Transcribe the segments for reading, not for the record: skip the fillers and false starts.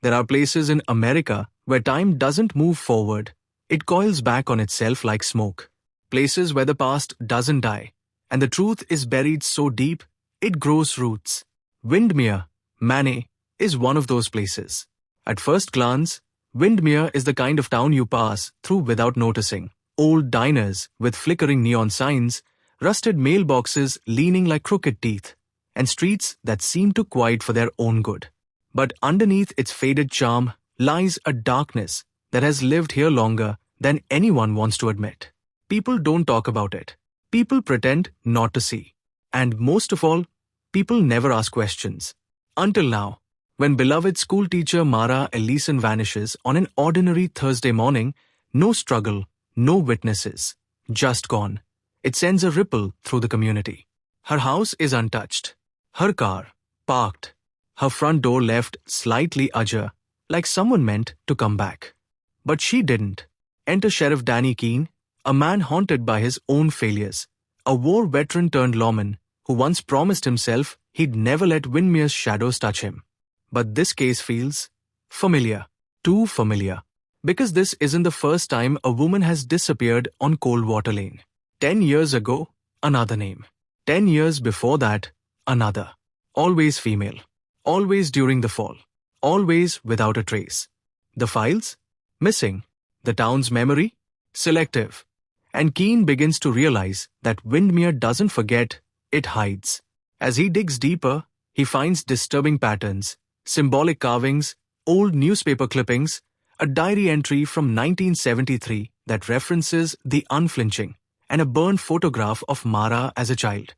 There are places in America where time doesn't move forward, it coils back on itself like smoke. Places where the past doesn't die, and the truth is buried so deep, it grows roots. Windmere, Maine, is one of those places. At first glance, Windmere is the kind of town you pass through without noticing. Old diners with flickering neon signs, rusted mailboxes leaning like crooked teeth, and streets that seem too quiet for their own good. But underneath its faded charm lies a darkness that has lived here longer than anyone wants to admit. People don't talk about it. People pretend not to see. And most of all, people never ask questions. Until now, when beloved schoolteacher Mara Ellison vanishes on an ordinary Thursday morning, no struggle, no witnesses, just gone. It sends a ripple through the community. Her house is untouched. Her car, parked. Her front door left slightly ajar, like someone meant to come back. But she didn't. Enter Sheriff Danny Keene, a man haunted by his own failures. A war veteran turned lawman who once promised himself he'd never let Windmere's shadows touch him. But this case feels familiar. Too familiar. Because this isn't the first time a woman has disappeared on Coldwater Lane. 10 years ago, another name. 10 years before that, another. Always female. Always during the fall. Always without a trace. The files? Missing. The town's memory? Selective. And Keene begins to realize that Windmere doesn't forget, it hides. As he digs deeper, he finds disturbing patterns, symbolic carvings, old newspaper clippings, a diary entry from 1973 that references the unflinching, and a burned photograph of Mara as a child,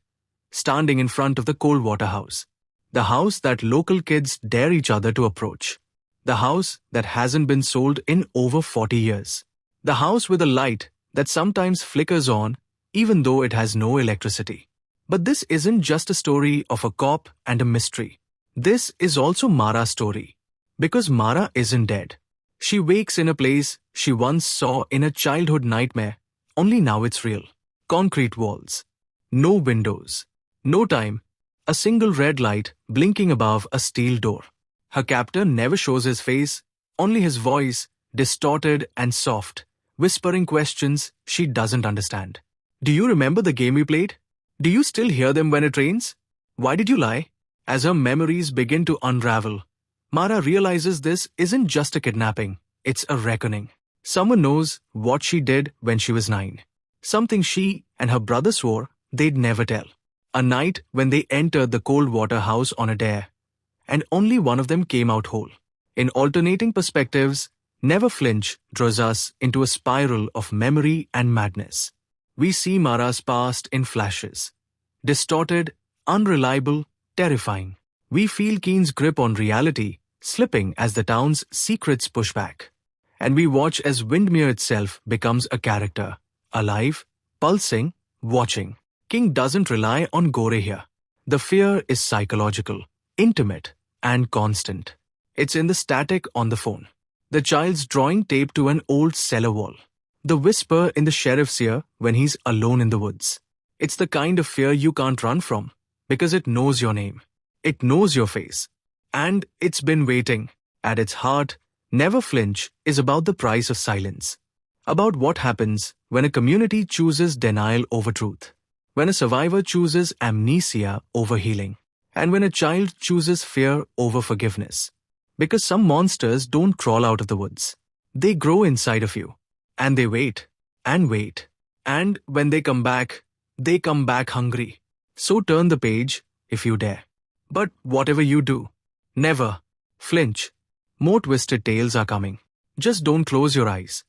standing in front of the Coldwater house. The house that local kids dare each other to approach. The house that hasn't been sold in over 40 years. The house with a light that sometimes flickers on even though it has no electricity. But this isn't just a story of a cop and a mystery. This is also Mara's story. Because Mara isn't dead. She wakes in a place she once saw in a childhood nightmare, only now it's real. Concrete walls. No windows. No time. A single red light blinking above a steel door. Her captor never shows his face, only his voice, distorted and soft, whispering questions she doesn't understand. Do you remember the game we played? Do you still hear them when it rains? Why did you lie? As her memories begin to unravel, Mara realizes this isn't just a kidnapping, it's a reckoning. Someone knows what she did when she was 9. Something she and her brother swore they'd never tell. A night when they entered the Coldwater house on a dare, and only one of them came out whole. In alternating perspectives, Never Flinch draws us into a spiral of memory and madness. We see Mara's past in flashes. Distorted, unreliable, terrifying. We feel Keene's grip on reality slipping as the town's secrets push back. And we watch as Windmere itself becomes a character, alive, pulsing, watching. King doesn't rely on gore here. The fear is psychological, intimate, and constant. It's in the static on the phone. The child's drawing taped to an old cellar wall. The whisper in the sheriff's ear when he's alone in the woods. It's the kind of fear you can't run from, because it knows your name. It knows your face. And it's been waiting. At its heart, Never Flinch is about the price of silence. About what happens when a community chooses denial over truth. When a survivor chooses amnesia over healing. And when a child chooses fear over forgiveness. Because some monsters don't crawl out of the woods. They grow inside of you. And they wait. And wait. And when they come back hungry. So turn the page, if you dare. But whatever you do, never flinch. More twisted tales are coming. Just don't close your eyes.